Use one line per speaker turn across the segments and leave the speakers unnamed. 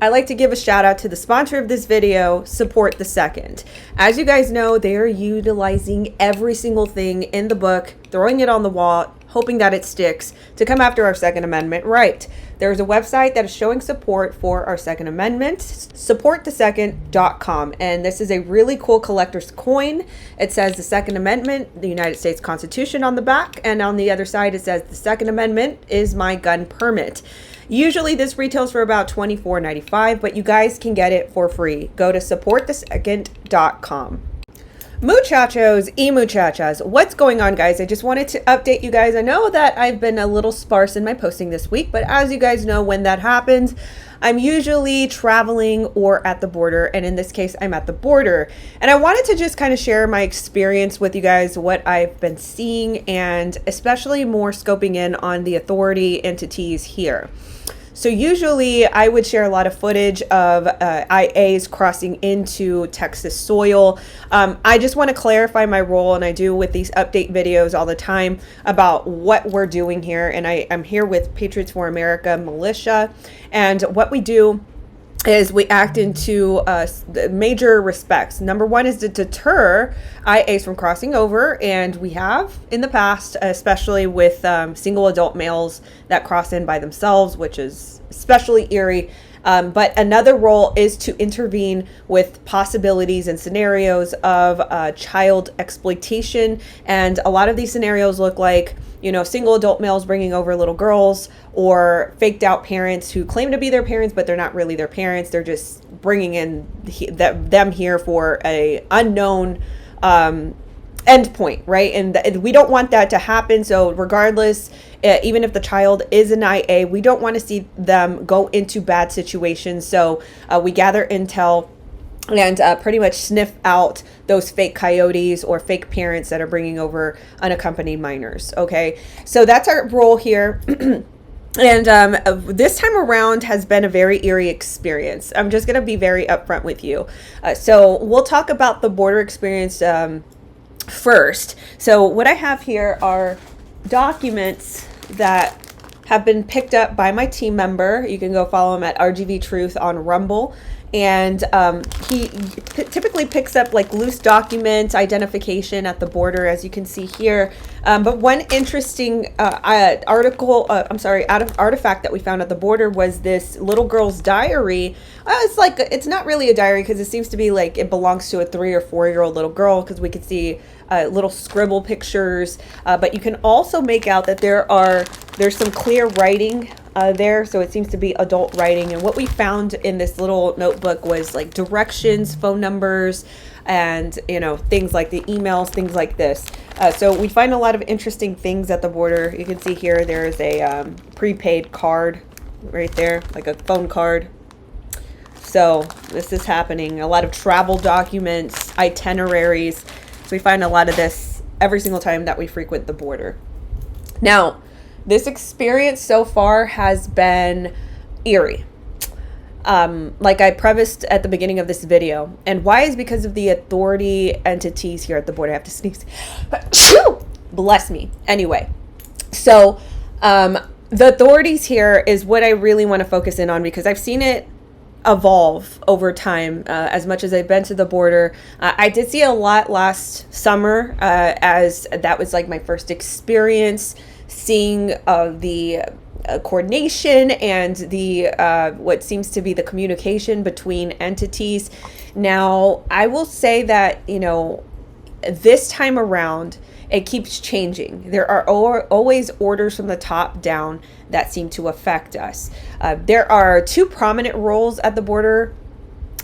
I like to give a shout out to the sponsor of this video, Support the Second. As you guys know, they are utilizing every single thing in the book, throwing it on the wall, hoping that it sticks to come after our Second Amendment right. There's a website that is showing support for our Second Amendment, 𝘏𝘲𝘬𝘮𝘢, and this is a really cool collector's coin. It says the Second Amendment, the United States Constitution on the back, and on the other side it says the Second Amendment is my gun permit. Usually this retails for about $24.95, but you guys can get it for free. Go to supportthesecond.com. Muchachos y muchachas, what's going on, guys? I just wanted to update you guys. I know that I've been a little sparse in my posting this week, but as you guys know, when that happens, I'm usually traveling or at the border, and in this case, I'm at the border. And I wanted to just kind of share my experience with you guys, what I've been seeing, and especially more scoping in on the authority entities here. So usually I would share a lot of footage of IAs crossing into Texas soil. I just want to clarify my role, and I do with these update videos all the time about what we're doing here. And I'm here with Patriots for America militia, and what we do is we act in two major respects. Number one is to deter IAs from crossing over, and we have in the past, especially with single adult males that cross in by themselves, which is especially eerie. But another role is to intervene with possibilities and scenarios of child exploitation. And a lot of these scenarios look like, you know, single adult males bringing over little girls, or faked out parents who claim to be their parents, but they're not really their parents. They're just bringing in them here for a unknown endpoint, right? And we don't want that to happen. So regardless, even if the child is an IA, we don't want to see them go into bad situations. So we gather intel and pretty much sniff out those fake coyotes or fake parents that are bringing over unaccompanied minors. Okay, so that's our role here. And this time around has been a very eerie experience. I'm just going to be very upfront with you. So we'll talk about the border experience first. So what I have here are documents that have been picked up by my team member. You can go follow him at RGV Truth on Rumble. And he typically picks up like loose document identification at the border, as you can see here. But one interesting artifact that we found at the border was this little girl's diary. It's not really a diary, because it seems to be like it belongs to a 3 or 4-year-old little girl, because we could see little scribble pictures. But you can also make out that there's some clear writing there, so it seems to be adult writing. And what we found in this little notebook was like directions, phone numbers, and things like the emails, things like this. So we find a lot of interesting things at the border. You can see here there's a prepaid card right there, like a phone card. So this is happening. A lot of travel documents, itineraries. So we find a lot of this every single time that we frequent the border. Now, this experience so far has been eerie. Like I prefaced at the beginning of this video. And why is because of the authority entities here at the border. I have to sneeze. Bless me. Anyway, so the authorities here is what I really want to focus in on, because I've seen it evolve over time. As much as I've been to the border, I did see a lot last summer, as that was like my first experience seeing the coordination and the what seems to be the communication between entities. Now, I will say that, this time around, it keeps changing. There are always orders from the top down that seem to affect us. There are two prominent roles at the border: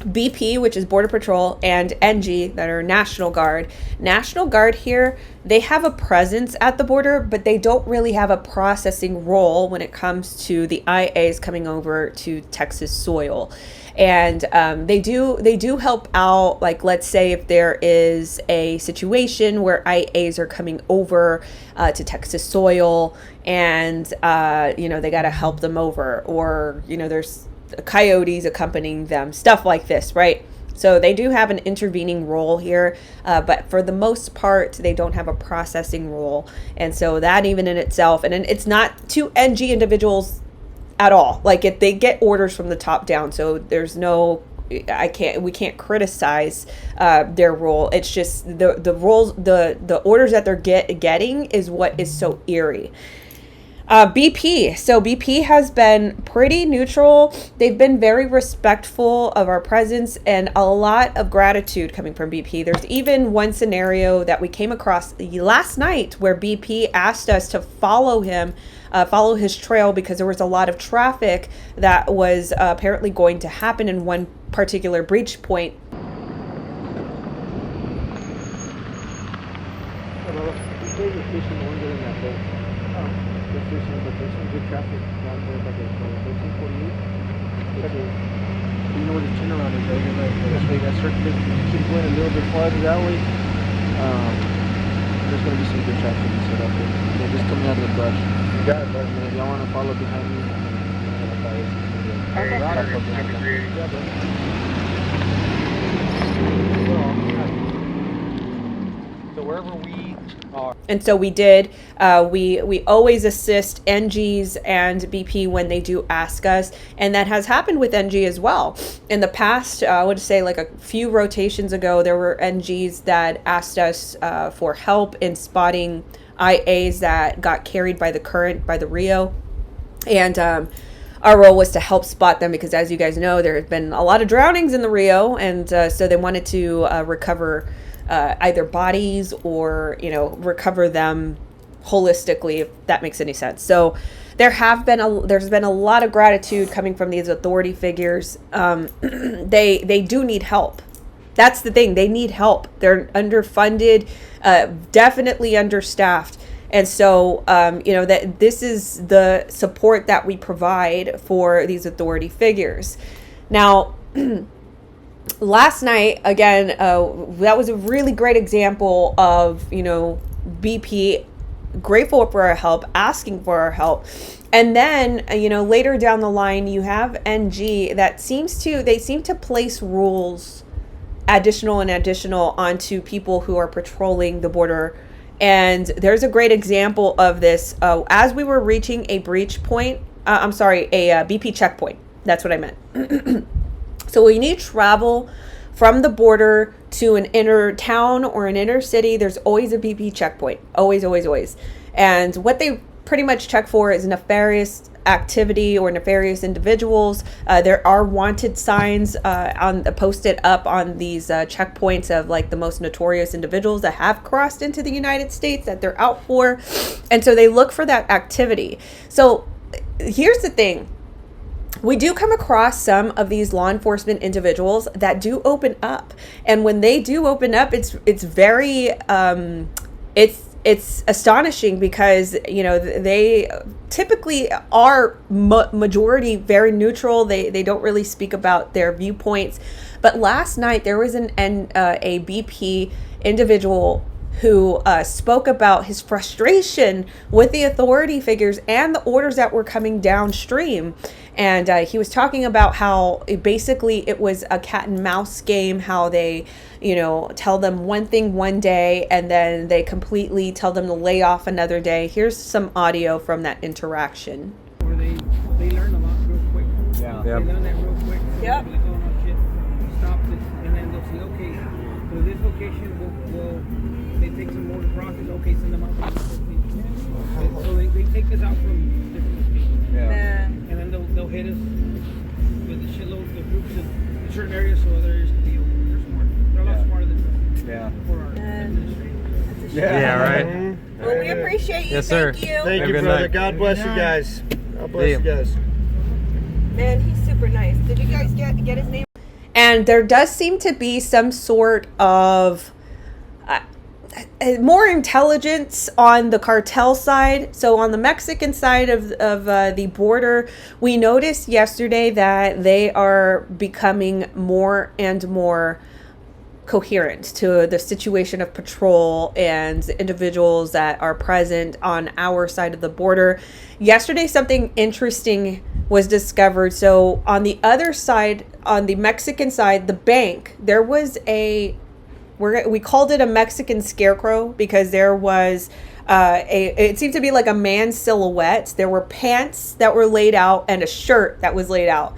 BP, which is Border Patrol, and NG, that are National Guard. National Guard here, they have a presence at the border, but they don't really have a processing role when it comes to the IAs coming over to Texas soil. And they do help out, like, let's say if there is a situation where IAs are coming over to Texas soil, and they got to help them over, or there's coyotes accompanying them, stuff like this, right? So they do have an intervening role here, but for the most part, they don't have a processing role. And so that even in itself, and it's not two NG individuals at all. Like, if they get orders from the top down, so there's no, we can't criticize their role. It's just the roles, the orders that they're getting is what is so eerie. BP. So BP has been pretty neutral. They've been very respectful of our presence, and a lot of gratitude coming from BP. There's even one scenario that we came across last night where BP asked us to follow him, follow his trail, because there was a lot of traffic that was apparently going to happen in one particular breach point.
There's some good traffic down there by the 1348. You know where the turnaround is, right? That's why you got circulate. Keep going a little bit farther that way. There's going to be some good traffic set up there. They're just coming out of the brush. You got it, but if y'all want to follow behind me, so wherever we are.
And so we did. We always assist NGs and BP when they do ask us, and that has happened with NG as well. In the past, I would say like a few rotations ago, there were NGs that asked us for help in spotting IAs that got carried by the current, by the Rio, and our role was to help spot them, because as you guys know, there have been a lot of drownings in the Rio, and so they wanted to recover either bodies or, recover them holistically, if that makes any sense. So there's been a lot of gratitude coming from these authority figures. They do need help. That's the thing. They need help. They're underfunded, definitely understaffed. And so, that this is the support that we provide for these authority figures. Now, last night, again, that was a really great example of, BP grateful for our help, asking for our help. And then, later down the line, you have NG that seem to place rules additional onto people who are patrolling the border. And there's a great example of this. As we were reaching a breach point, a BP checkpoint. That's what I meant. So when you travel from the border to an inner town or an inner city, there's always a BP checkpoint. Always, always, always. And what they pretty much check for is nefarious activity or nefarious individuals. There are wanted signs posted up on these checkpoints of like the most notorious individuals that have crossed into the United States that they're out for. And so they look for that activity. So here's the thing. We do come across some of these law enforcement individuals that do open up, and when they do open up, it's very it's astonishing, because they typically are majority very neutral. They don't really speak about their viewpoints. But last night there was a BP individual who spoke about his frustration with the authority figures and the orders that were coming downstream. And he was talking about how it was a cat and mouse game, how they, tell them one thing one day and then they completely tell them to lay off another day. Here's some audio from that interaction.
Where they learn a lot real quick.
Yeah.
They learn that real quick.
Yep.
Like, oh no shit, stop this, and then they'll say, okay, so this location will they take some more to process. Okay, send them out to this location. So they take us out from different locations.
Yeah.
And then they'll hit us with the shitloads of groups in certain areas, so other areas can be open. They're smart. They're a lot smarter than us.
Yeah.
For our administrators.
Yeah, right.
Mm-hmm.
Well, we appreciate you.
Yes, sir.
Thank you.
Thank you,
Good
brother.
night.
God bless you guys. God bless you guys.
Man, he's super nice. Did you guys get his name? And there does seem to be some sort of more intelligence on the cartel side. So on the Mexican side of the border, we noticed yesterday that they are becoming more and more coherent to the situation of patrol and individuals that are present on our side of the border. Yesterday, something interesting was discovered. So on the other side, on the Mexican side, the bank, there was a we called it a Mexican scarecrow because there was it seemed to be like a man's silhouette. There were pants that were laid out and a shirt that was laid out.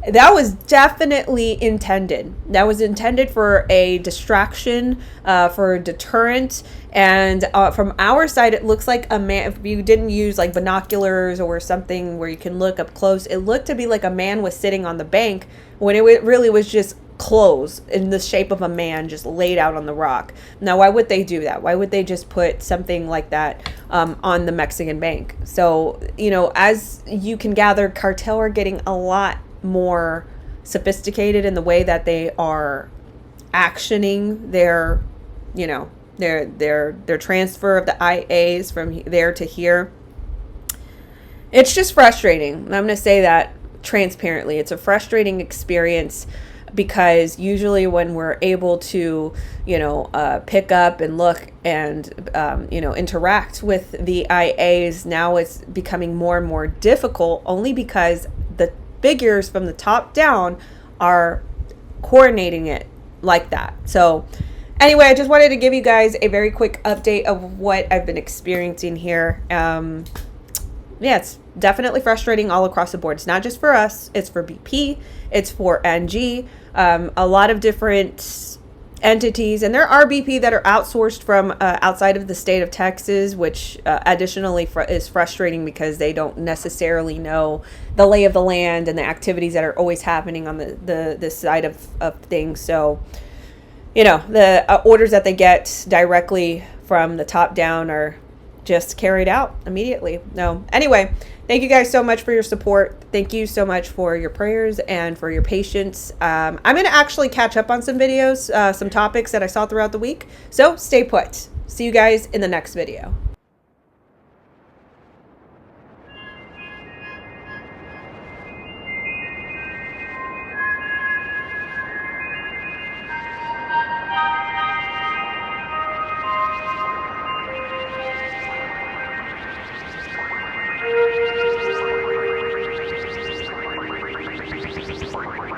That was definitely intended. That was intended for a distraction, for a deterrent. And from our side, it looks like a man. If you didn't use like binoculars or something where you can look up close, it looked to be like a man was sitting on the bank when it really was just clothes in the shape of a man just laid out on the rock. Now, why would they do that? Why would they just put something like that on the Mexican bank? So, you know, as you can gather, Cartel are getting a lot more sophisticated in the way that they are actioning their, you know, their transfer of the IAs from there to here. It's just frustrating. I'm going to say that transparently. It's a frustrating experience because usually when we're able to, you know, pick up and look and, you know, interact with the IAs, now it's becoming more and more difficult only because the figures from the top down are coordinating it like that. So anyway, I just wanted to give you guys a very quick update of what I've been experiencing here. Yeah, it's definitely frustrating all across the board. It's not just for us. It's for BP. It's for NG. A lot of different entities, and there are BP that are outsourced from outside of the state of Texas, which additionally is frustrating because they don't necessarily know the lay of the land and the activities that are always happening on the side of things. So, you know, the orders that they get directly from the top down are just carried out immediately. No, anyway, thank you guys so much for your support. Thank you so much for your prayers and for your patience. I'm going to actually catch up on some videos, some topics that I saw throughout the week. So stay put. See you guys in the next video.
𝑘𝑠